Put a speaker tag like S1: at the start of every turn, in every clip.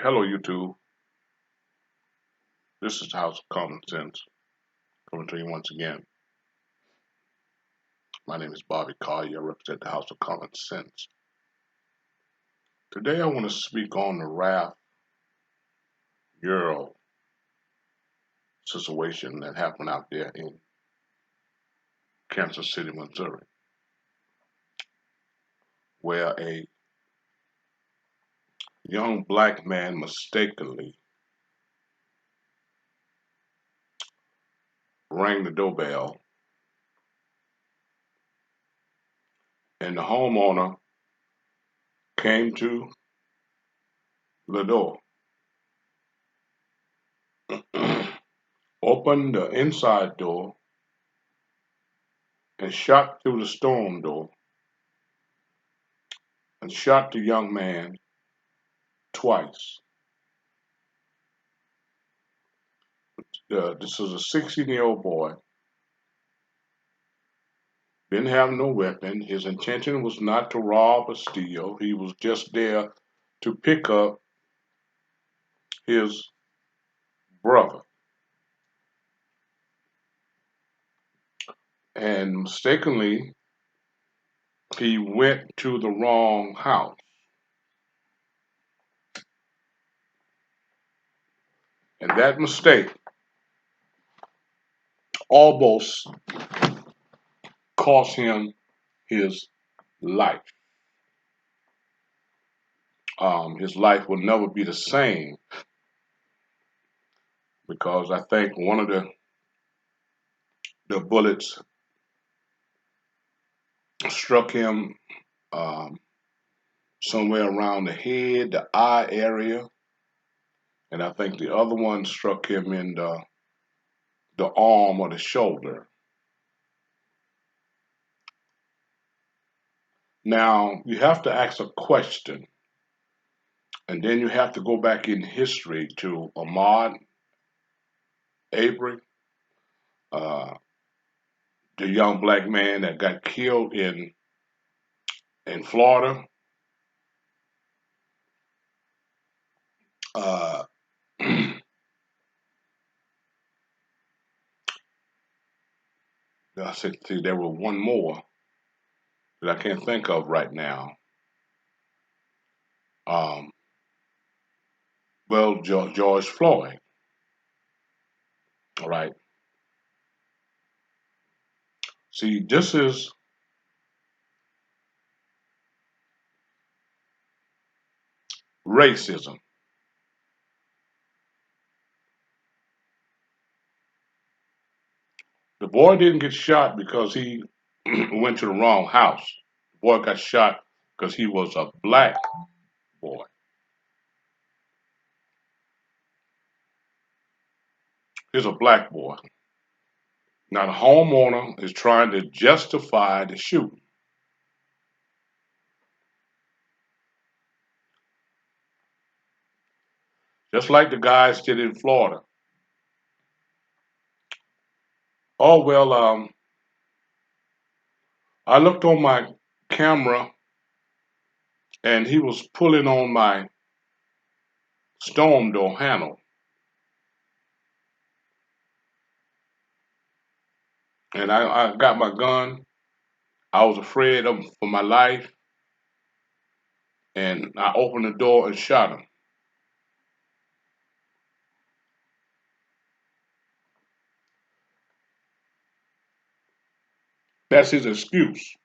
S1: Hello, YouTube. This is the House of Common Sense coming to you once again. My name is Bobby Collier. I represent the House of Common Sense. Today, I want to speak on the Yarl situation that happened out there in Kansas City, Missouri, where a young black man mistakenly rang the doorbell, and the homeowner came to the door, opened the inside door, and shot through the storm door and shot the young man twice. This was a 16-year-old boy, didn't have no weapon. His intention was not to rob or steal. He was just there to pick up his brother. And mistakenly, he went to the wrong house. And that mistake almost cost him his life. His life will never be the same because I think one of the bullets struck him somewhere around the head, the eye area, and I think the other one struck him in the arm or the shoulder. Now, you have to ask a question, and then you have to go back in history to Ahmaud Arbery, uh, the young black man that got killed in Florida. Uh, I said, see, there was one more that I can't think of right now. Um, well, George Floyd. All right. See, this is racism. The boy didn't get shot because he went to the wrong house. The boy got shot because he was a black boy. He's a black boy. Now the homeowner is trying to justify the shooting. Just like the guys did in Florida. Oh well, I looked on my camera and he was pulling on my storm door handle. And I got my gun. I was afraid for my life. And I opened the door and shot him. That's his excuse.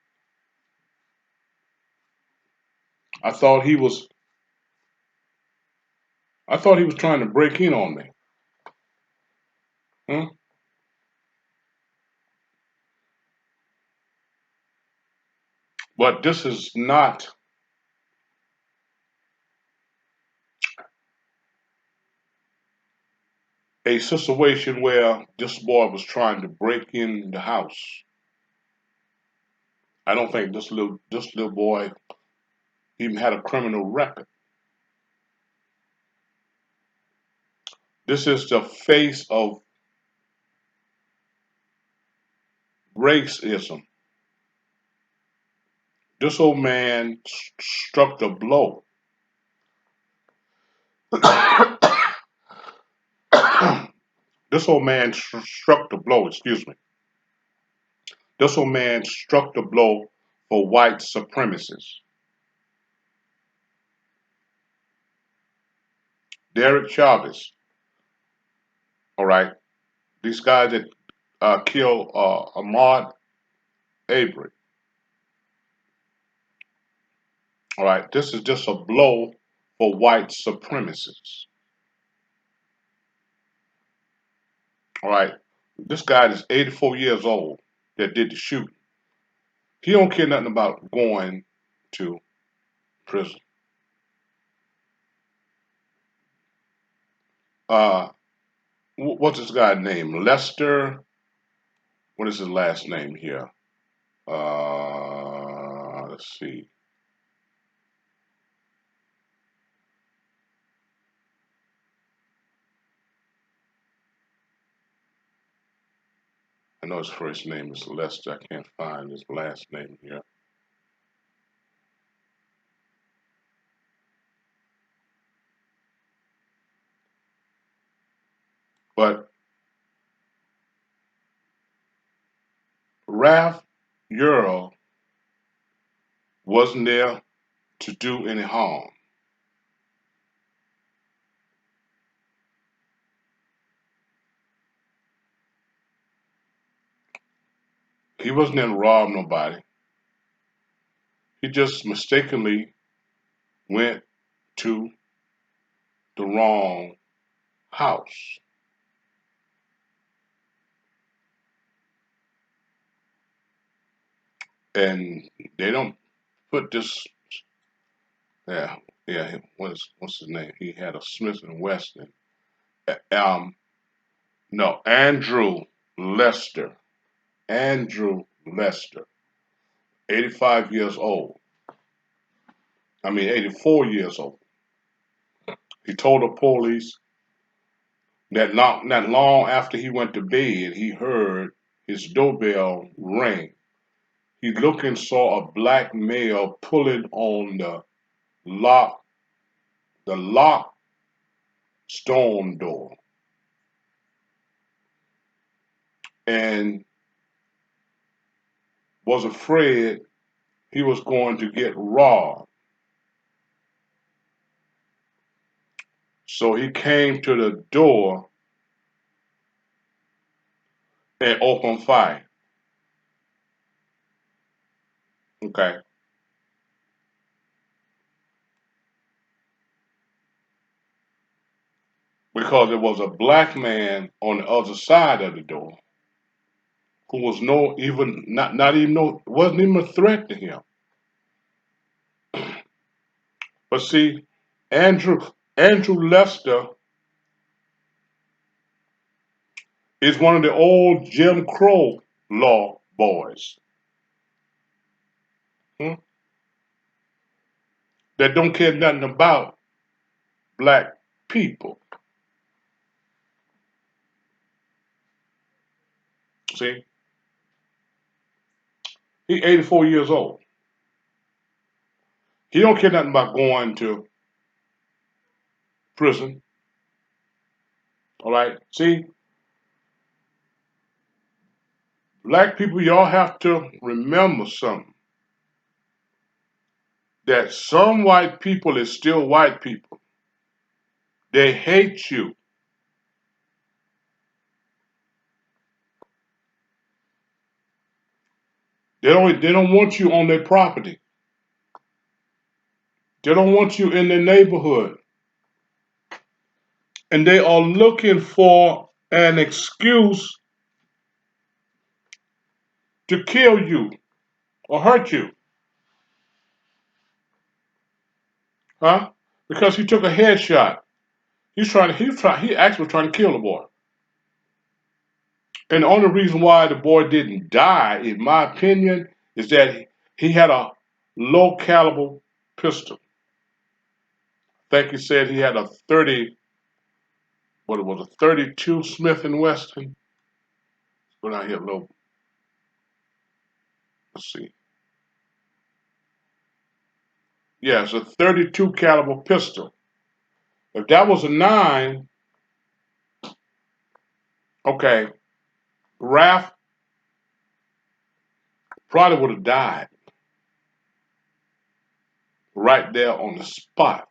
S1: I thought he was I thought he was trying to break in on me. Hmm? But this is not a situation where this boy was trying to break in the house. I don't think this little boy even had a criminal record. This is the face of racism. This old man struck the blow. This old man struck the blow, excuse me. This old man struck the blow for white supremacists. Derek Chavez, all right, these guys that killed Ahmaud Arbery, all right, this is just a blow for white supremacists, all right. This guy is 84 years old that did the shooting. He don't care nothing about going to prison. Uh, what's this guy's name? Lester. What is his last name here? Let's see. I know his first name is Lester. I can't find his last name here. But Ralph Yarl wasn't there to do any harm. He wasn't there to rob nobody. He just mistakenly went to the wrong house. And they don't put this, yeah, yeah, what's his name? He had a Smith and Wesson. Um, no, Lester. Andrew Lester, 85 years old. I mean, 84 years old. He told the police that not long after he went to bed, he heard his doorbell ring. He looked and saw a black male pulling on lock, the lock stone door, and was afraid he was going to get robbed. So he came to the door and opened fire. Okay. Because there was a black man on the other side of the door who was no even not even no wasn't even a threat to him. But see, Andrew Andrew Lester is one of the old Jim Crow law boys, hmm, that don't care nothing about black people. See, he 84 years old. He don't care nothing about going to prison. All right. See, black people, y'all have to remember something. That some white people is still white people. They hate you. They don't want you on their property. They don't want you in their neighborhood. And they are looking for an excuse to kill you or hurt you. Huh? Because he took a headshot. He actually was trying to kill the boy. And the only reason why the boy didn't die, in my opinion, is that he had a low caliber pistol. I think he said he had a 30, what it was, a 32 Smith and Wesson. Go down here a little. Let's see. Yeah, it's a 32 caliber pistol. If that was a 9, okay, Ralph probably would have died right there on the spot.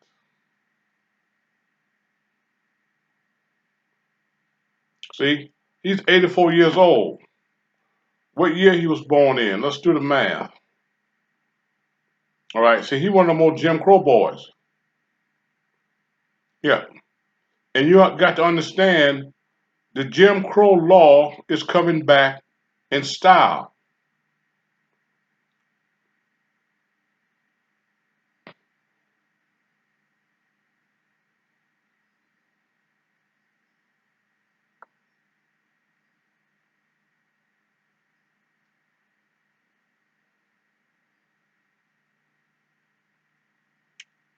S1: See, he's 84 years old. What year he was born in? Let's do the math. All right, see, he one of the more Jim Crow boys. Yeah, and you got to understand the Jim Crow law is coming back in style.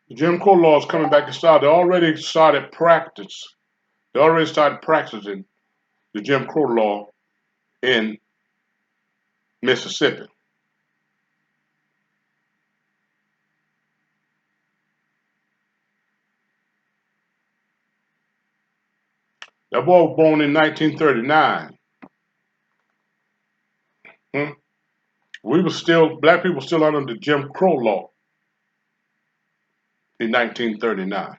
S1: The Jim Crow law is coming back in style. They already started practicing the Jim Crow law in Mississippi. That boy was born in 1939. Hmm? Black people were still under the Jim Crow law in 1939.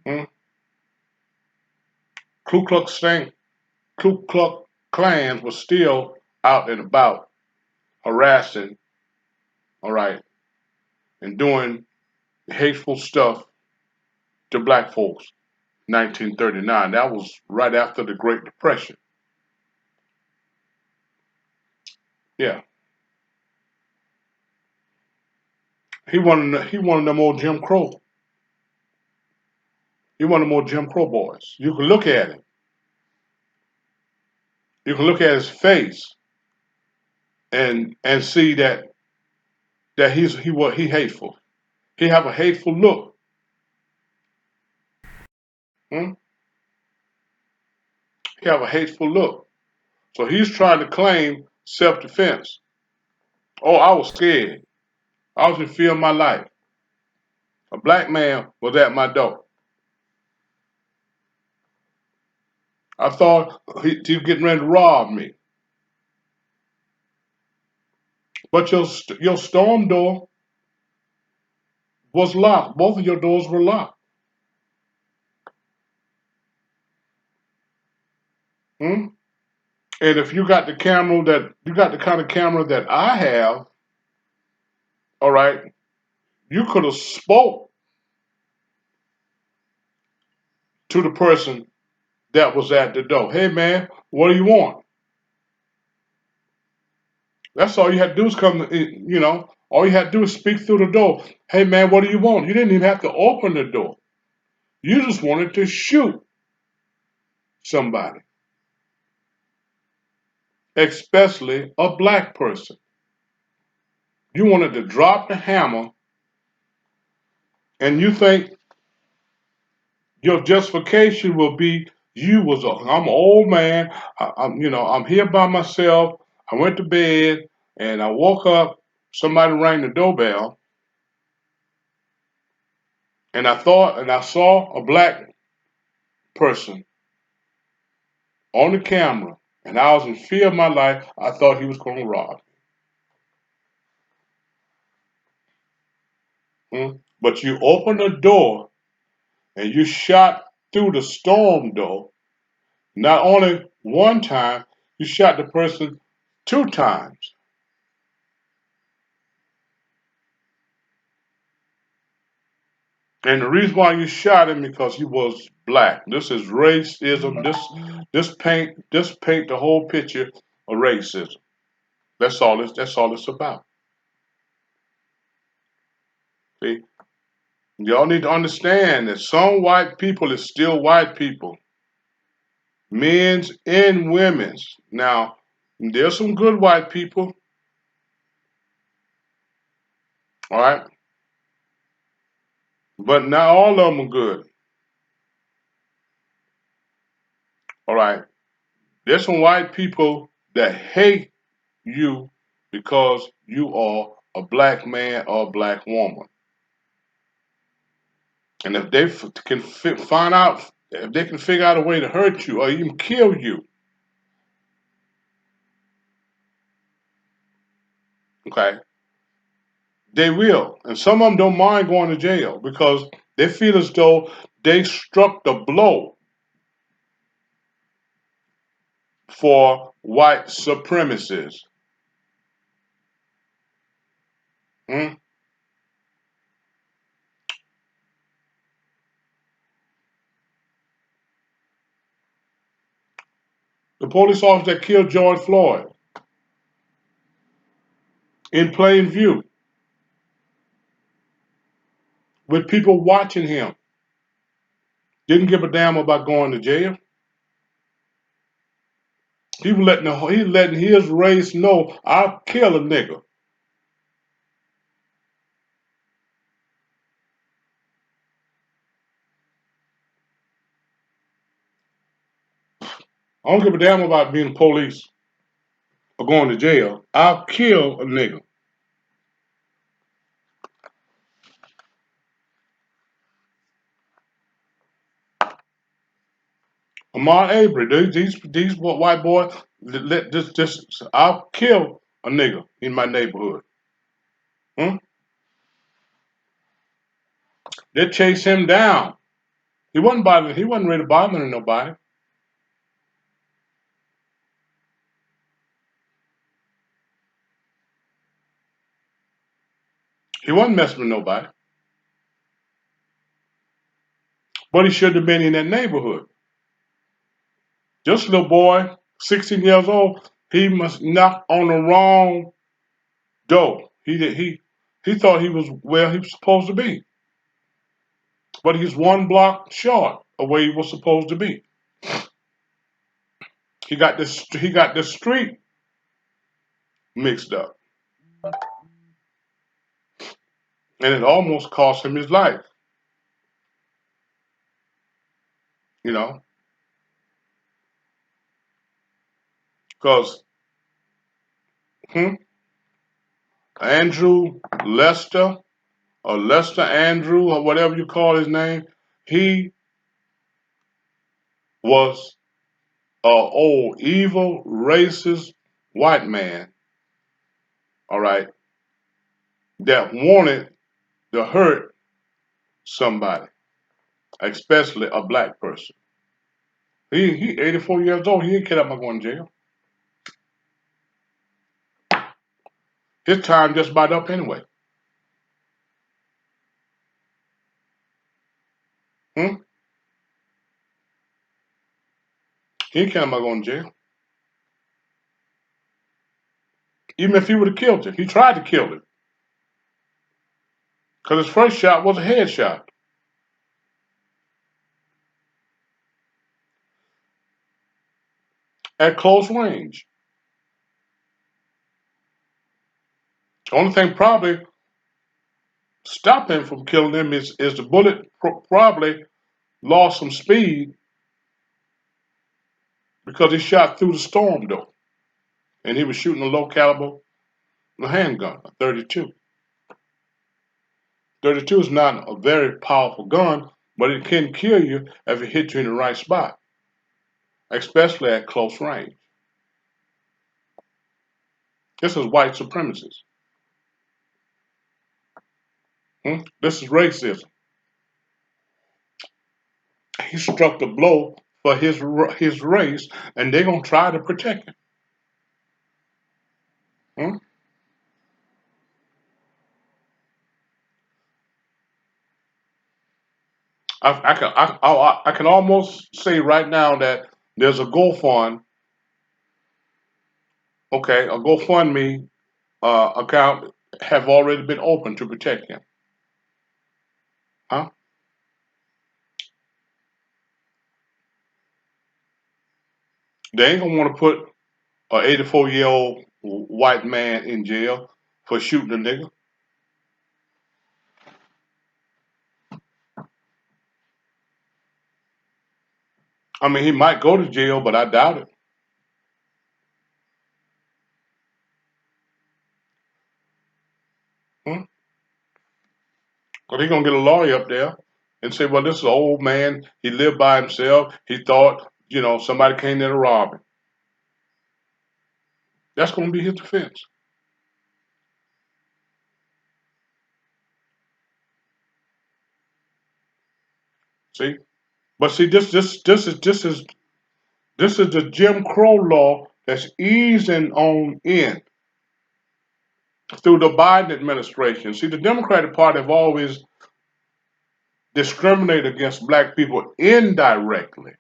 S1: Hmm? Ku Klux Klan, Ku Klux Klans were still out and about harassing, all right, and doing hateful stuff to black folks. 1939. That was right after the Great Depression. Yeah, he one of them old Jim Crow. He one of the more Jim Crow boys. You can look at him. You can look at his face and see that he hateful. He have a hateful look. Hmm? He have a hateful look. So he's trying to claim self-defense. Oh, I was scared. I was in fear of my life. A black man was at my door. I thought he was getting ready to rob me. But your storm door was locked. Both of your doors were locked. Hmm? And if you got the kind of camera that I have, all right, you could have spoke to the person that was at the door. Hey man, what do you want? That's all you had to do is all you had to do is speak through the door. Hey man, what do you want? You didn't even have to open the door. You just wanted to shoot somebody, especially a black person. You wanted to drop the hammer and you think your justification will be I'm an old man. I'm here by myself. I went to bed and I woke up. Somebody rang the doorbell, and I saw a black person on the camera, and I was in fear of my life. I thought he was going to rob me. Hmm? But you opened the door and you shot through the storm door. Not only one time, you shot the person 2 times. And the reason why you shot him because he was black. This is racism. This paint the whole picture of racism. That's all it's about. See, y'all need to understand that some white people is still white people, men's and women's. Now, there's some good white people, all right, but not all of them are good. All right, there's some white people that hate you because you are a black man or a black woman. And if they can find out, if they can figure out a way to hurt you or even kill you, okay, they will. And some of them don't mind going to jail because they feel as though they struck the blow for white supremacists. Hmm? The police officer that killed George Floyd in plain view with people watching him didn't give a damn about going to jail. He letting his race know I'll kill a nigga. I don't give a damn about being police or going to jail. I'll kill a nigga. Ahmaud Arbery, these white boys, let this I'll kill a nigga in my neighborhood. Hmm? They chase him down. He wasn't bothering. He wasn't really bothering nobody. He wasn't messing with nobody. But he should have been in that neighborhood. Just a little boy, 16 years old, he must knock on the wrong door. He thought he was where he was supposed to be. But he's one block short of where he was supposed to be. He got the street mixed up. And it almost cost him his life, you know, because hmm, Andrew Lester or Lester Andrew or whatever you call his name, he was a old evil racist white man, all right, that wanted to hurt somebody, especially a black person. He 84 years old. He ain't care about going to jail. His time just about up anyway. Hmm? He ain't care about going to jail. Even if he would have killed him, he tried to kill him because his first shot was a headshot at close range. The only thing probably stop him from killing him is the bullet probably lost some speed because he shot through the storm door and he was shooting a low caliber handgun, a 32. 32 is not a very powerful gun, but it can kill you if it hits you in the right spot, especially at close range. This is white supremacists. Hmm? This is racism. He struck the blow for his race, and they're gonna try to protect him. Hmm? I can almost say right now that there's a GoFundMe account have already been opened to protect him. Huh? They ain't gonna want to put an 84-year-old white man in jail for shooting a nigga. I mean, he might go to jail, but I doubt it. Hmm? Cause he gonna get a lawyer up there, and say, well, this is an old man. He lived by himself. He thought, somebody came there to rob him. That's going to be his defense. See, but see, this is the Jim Crow law that's easing on in through the Biden administration. See, the Democratic Party have always discriminated against black people indirectly.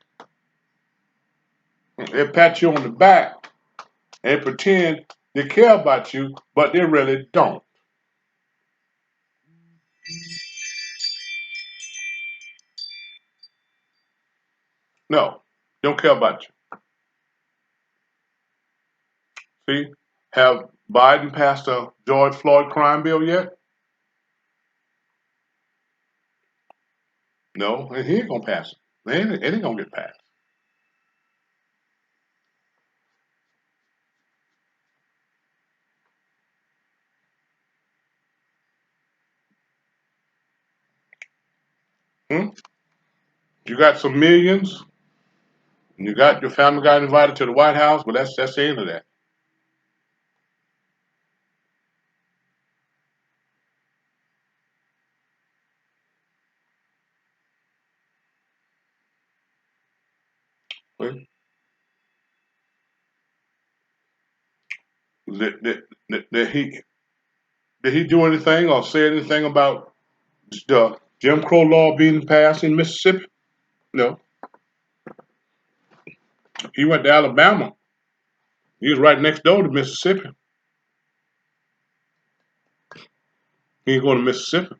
S1: They pat you on the back and pretend they care about you, but they really don't. No, don't care about you. See, have Biden passed a George Floyd crime bill yet? No, and he ain't gonna pass it. It ain't gonna get passed. Hmm? You got some millions, and you got your family got invited to the White House, but that's the end of that. Well, Did he do anything or say anything about the Jim Crow law being passed in Mississippi? No. He went to Alabama. He was right next door to Mississippi. He ain't going to Mississippi.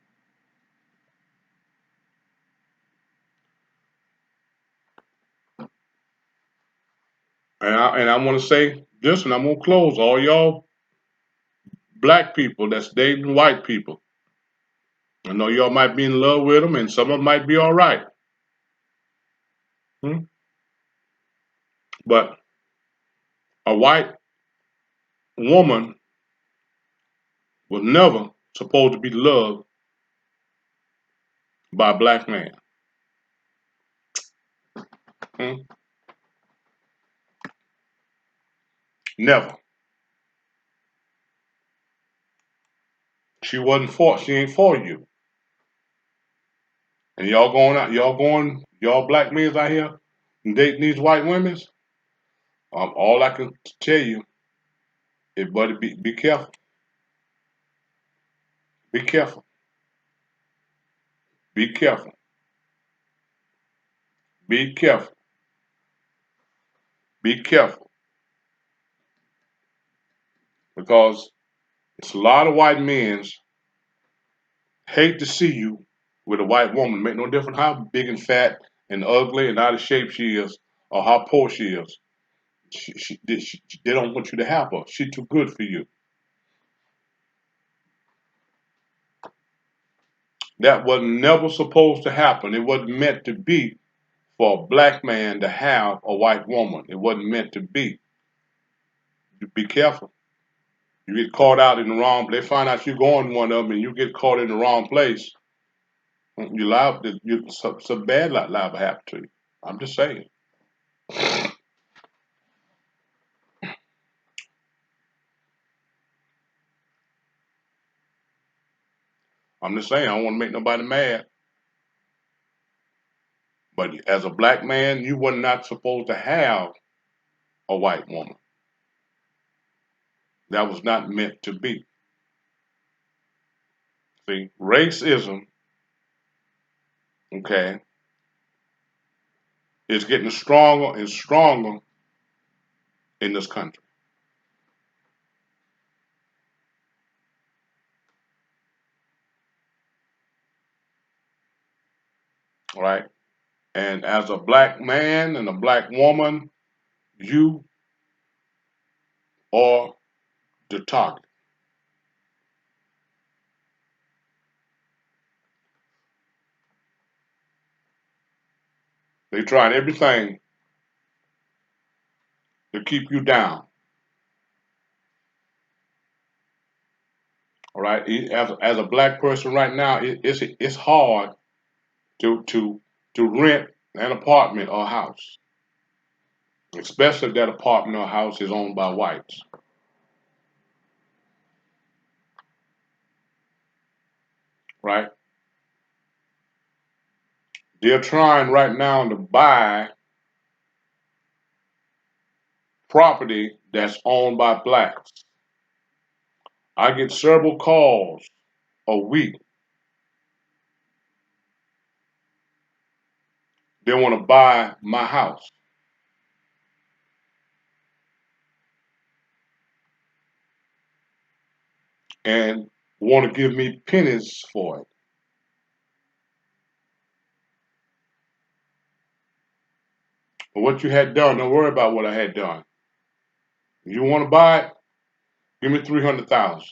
S1: And I want to say this, and I'm gonna close. All y'all black people that's dating white people. I know y'all might be in love with them, and some of them might be all right. Hmm? But a white woman was never supposed to be loved by a black man. Hmm? Never. She wasn't for. She ain't for you. And y'all going out. Y'all black men out here and dating these white women. All I can tell you is, buddy, be careful. Be careful. Be careful. Be careful. Be careful. Because it's a lot of white men hate to see you with a white woman. Make no difference how big and fat and ugly and out of shape she is or how poor she is. They don't want you to have her. She's too good for you. That was never supposed to happen. It wasn't meant to be for a black man to have a white woman. It wasn't meant to be. You be careful. You get caught out in the wrong. They find out you going one of them, and you get caught in the wrong place. You liable. Some bad liable happen to you. I'm just saying. I'm just saying. I don't want to make nobody mad. But as a black man, you were not supposed to have a white woman. That was not meant to be. See, racism, okay, is getting stronger and stronger in this country. All right. And as a black man and a black woman, you are the target. They trying everything to keep you down. All right. As a black person right now, it's hard to to to rent an apartment or house, especially if that apartment or house is owned by whites, right? They're trying right now to buy property that's owned by blacks. I get several calls a week. They want to buy my house and want to give me pennies for it. But what you had done, don't worry about what I had done. If you want to buy it, give me 300,000,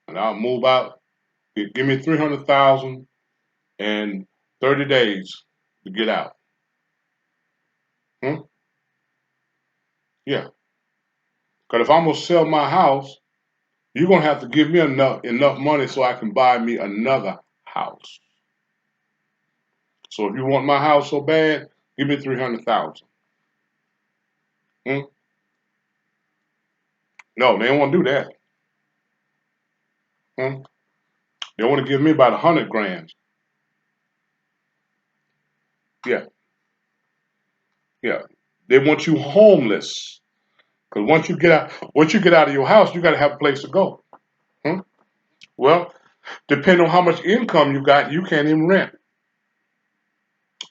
S1: and I'll move out. Give me 300,000 and 30 days to get out. Hmm? Yeah. Because if I'm gonna sell my house, you're gonna have to give me enough money so I can buy me another house. So if you want my house so bad, give me 300,000. Hmm? No, they don't want to do that. Hmm? They want to give me about 100 grand. Yeah, yeah. They want you homeless. Because once you get out of your house, you got to have a place to go. Hmm? Well, depending on how much income you got, you can't even rent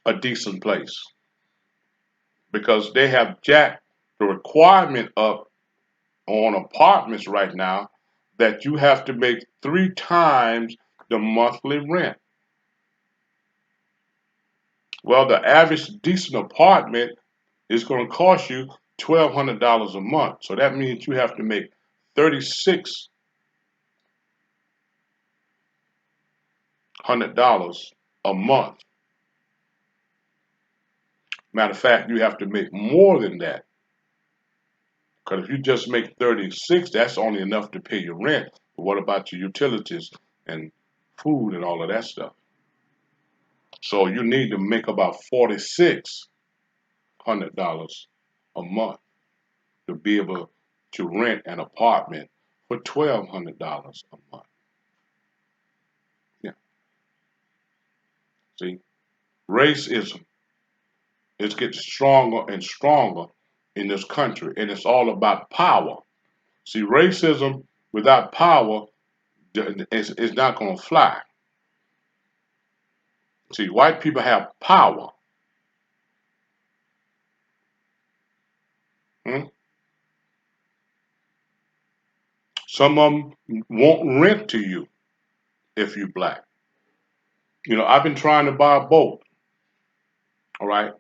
S1: a decent place because they have jacked the requirement up on apartments right now that you have to make 3 times the monthly rent. Well, the average decent apartment is going to cost you $1,200 a month. So that means you have to make $3,600 a month. Matter of fact, you have to make more than that. Because if you just make 36, that's only enough to pay your rent. But what about your utilities and food and all of that stuff? So you need to make about $4,600 a month to be able to rent an apartment for $1,200 a month. Yeah. See, racism is getting stronger and stronger in this country, and it's all about power. See, racism without power is not going to fly. See, white people have power. Hmm? Some of them won't rent to you if you black. You know, I've been trying to buy a boat, all right,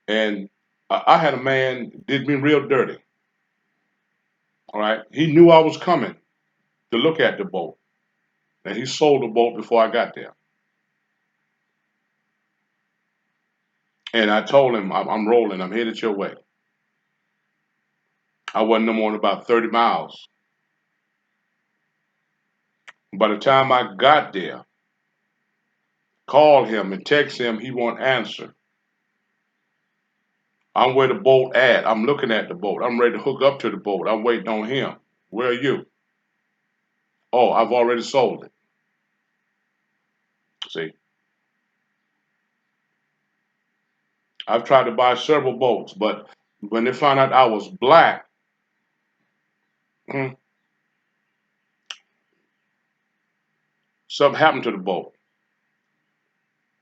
S1: and I had a man did me real dirty, all right. He knew I was coming to look at the boat, and he sold the boat before I got there. And I told him, I'm rolling, I'm headed your way. I wasn't no more than about 30 miles. By the time I got there, called him and text him, he won't answer. I'm where the boat at. I'm looking at the boat. I'm ready to hook up to the boat. I'm waiting on him. Where are you? Oh, I've already sold it. See, I've tried to buy several boats, but when they found out I was black, hmm, something happened to the boat.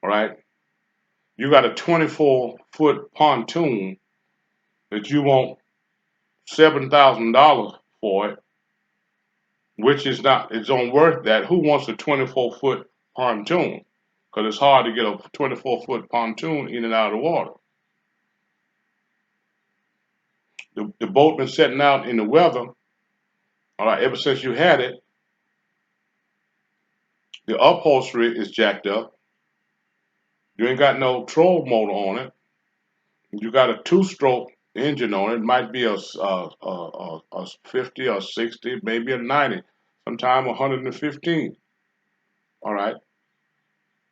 S1: All right, you got a 24-foot pontoon that you want $7,000 for it, which is not, it's on worth that. Who wants a 24-foot pontoon? Because it's hard to get a 24-foot pontoon in and out of the water. The boat been sitting out in the weather, all right, ever since you had it. The upholstery is jacked up. You ain't got no troll motor on it. You got a two-stroke engine on it. It might be a 50 or 60, maybe a 90, sometime 115. All right,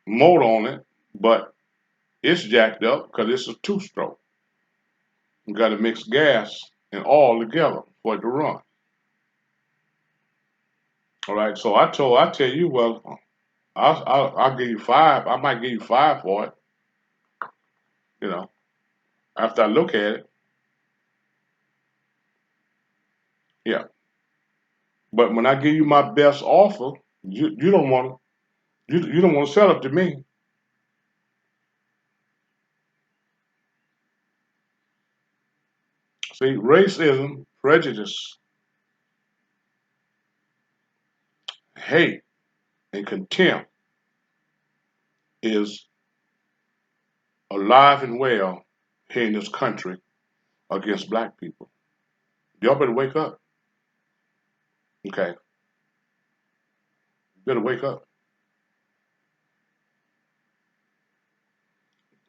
S1: motor on it. but it's jacked up because it's a two-stroke. You got to mix gas and oil together for it to run. All right. So I tell you, well, I'll give you five. I might give you five for it. You know, after I look at it, yeah. But when I give you my best offer, you don't want you don't want to sell it to me. See, racism, prejudice, hate, and contempt is alive and well here in this country against black people. Y'all better wake up. Okay, better wake up.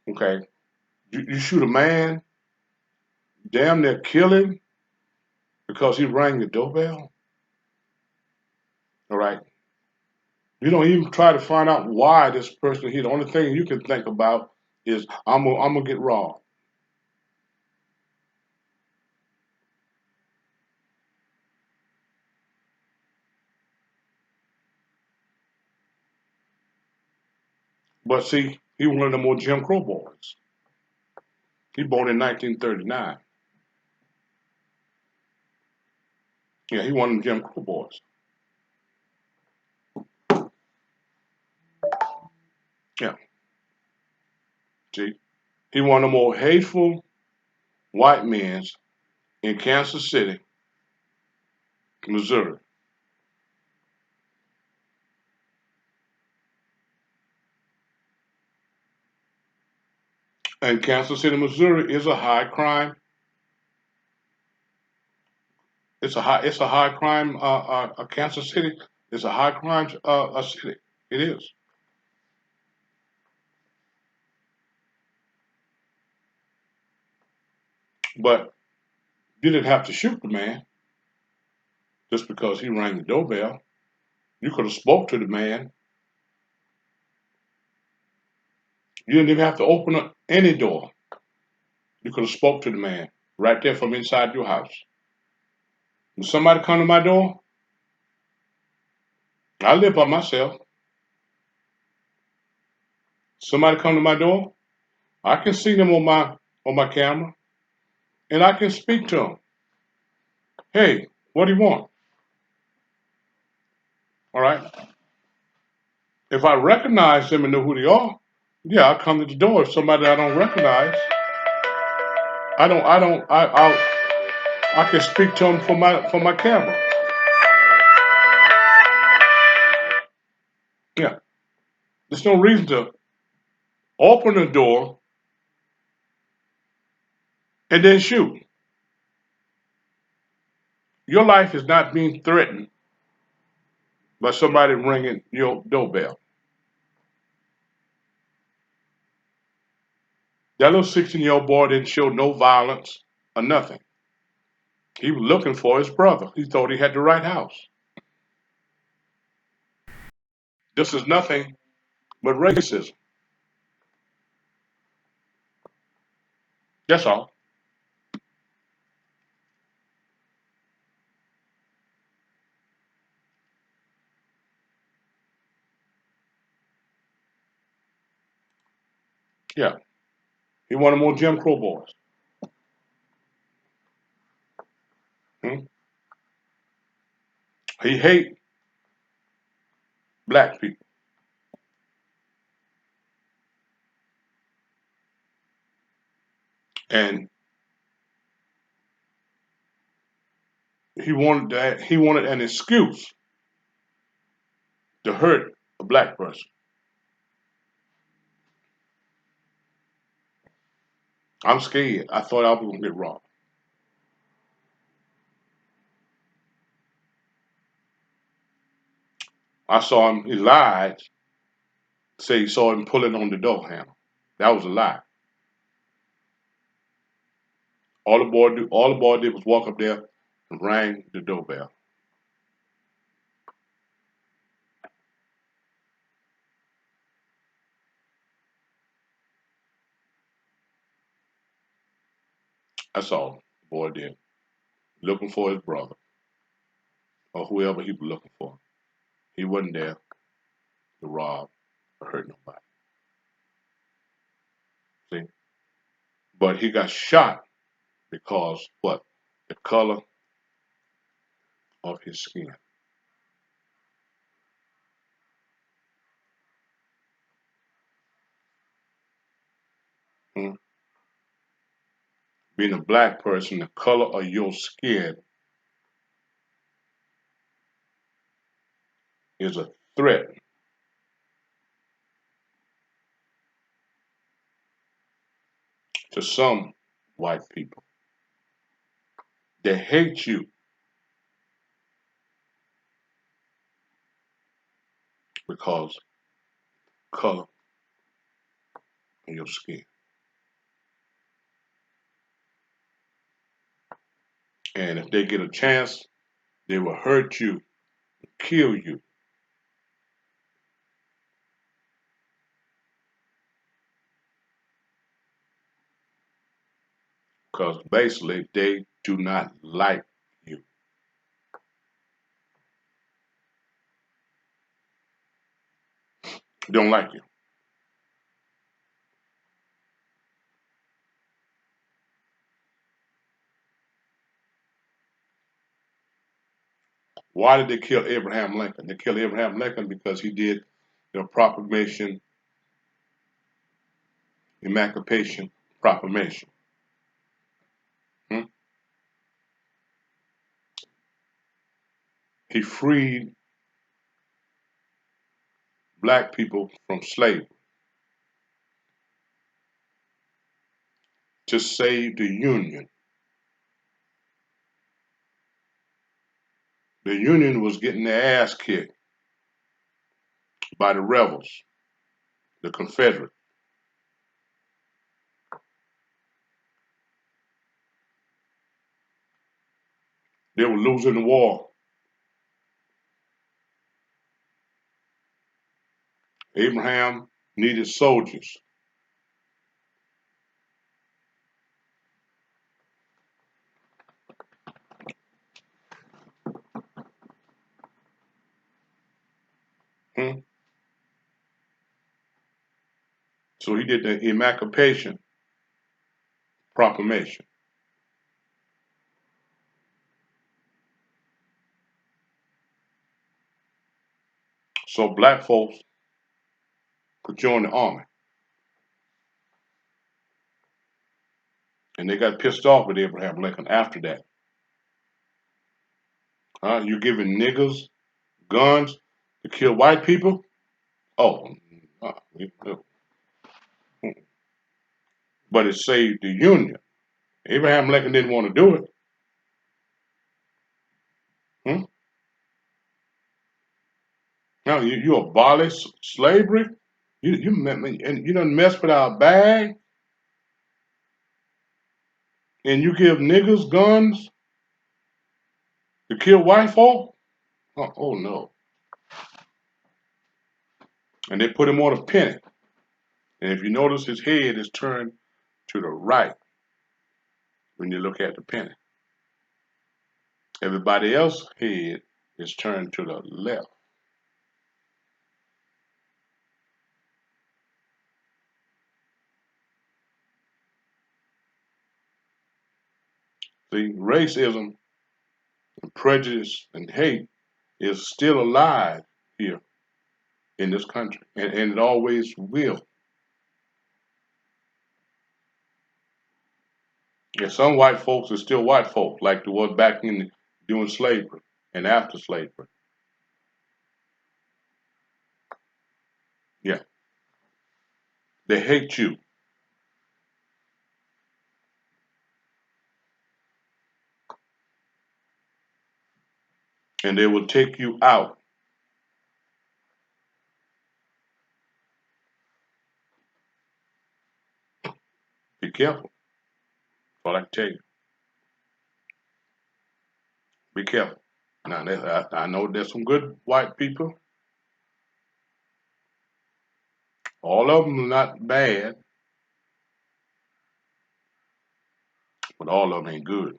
S1: Okay, you shoot a man, damn near kill him because he rang the doorbell. All right, you don't even try to find out why this person here. The only thing you can think about is I'm gonna get robbed. But see, he one of the more Jim Crow boys. He born in 1939. Yeah, he one of them Jim Crow boys. Yeah, see, he one of the more hateful white men in Kansas City, Missouri. And Kansas City, Missouri is a high crime. It's a high crime. Kansas City is a high crime city. It is. But you didn't have to shoot the man just because he rang the doorbell. You could have spoke to the man. You didn't even have to open up any door. You could have spoke to the man right there from inside your house. When somebody come to my door, I live by myself. Somebody come to my door, I can see them on my camera, and I can speak to them. Hey, what do you want? All right. If I recognize them and know who they are, yeah, I'll come to the door. If somebody I don't recognize, I don't, I can speak to them for my camera. Yeah. There's no reason to open the door and then shoot. Your life is not being threatened by somebody ringing your doorbell. That little 16-year-old boy didn't show no violence or nothing. He was looking for his brother. He thought he had the right house. This is nothing but racism. That's all. Yeah. He wanted more Jim Crow boys. Hmm? He hate black people. And he wanted an excuse to hurt a black person. I'm scared. I thought I was gonna get robbed. I saw him, he lied, say he saw him pulling on the door handle. That was a lie. All the boy did was walk up there and rang the doorbell. That's all the boy did. Looking for his brother or whoever he was looking for. He wasn't there to rob or hurt nobody. See? But he got shot because what? The color of his skin. Hmm? Being a black person, the color of your skin is a threat to some white people. They hate you because color of your skin. And if they get a chance, they will hurt you, kill you. Because basically they do not like you. They don't like you. Why did they kill Abraham Lincoln? They killed Abraham Lincoln because he did the proclamation, Emancipation Proclamation. Hmm? He freed black people from slavery to save the Union. The Union was getting their ass kicked by the rebels, the Confederates. They were losing the war. Abraham needed soldiers. Hmm? So he did the Emancipation Proclamation. So black folks could join the army. And they got pissed off with Abraham Lincoln after that. You giving niggers guns to kill white people? Oh, no. But it saved the Union. Abraham Lincoln didn't want to do it. Hmm? Now you abolish slavery. And you done mess with our bag, and you give niggers guns to kill white folk. Oh no! And they put him on a penny. And if you notice, his head is turned to the right when you look at the penny. Everybody else's head is turned to the left. See, racism and prejudice and hate is still alive here in this country, and it always will. And some white folks are still white folks, like the ones back in during slavery and after slavery. Yeah, they hate you, and they will take you out. Be careful. That's all I can tell you. Be careful. Now, I know there's some good white people. All of them are not bad, but all of them ain't good.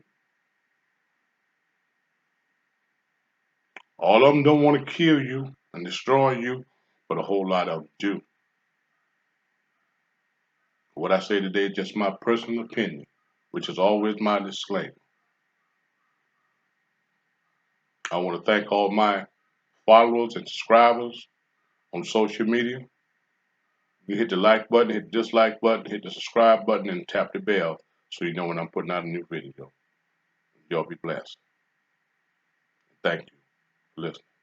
S1: All of them don't want to kill you and destroy you, but a whole lot of them do. What I say today is just my personal opinion, which is always my disclaimer. I want to thank all my followers and subscribers on social media. You hit the like button, hit the dislike button, hit the subscribe button, and tap the bell so you know when I'm putting out a new video. Y'all be blessed. Thank you for listening.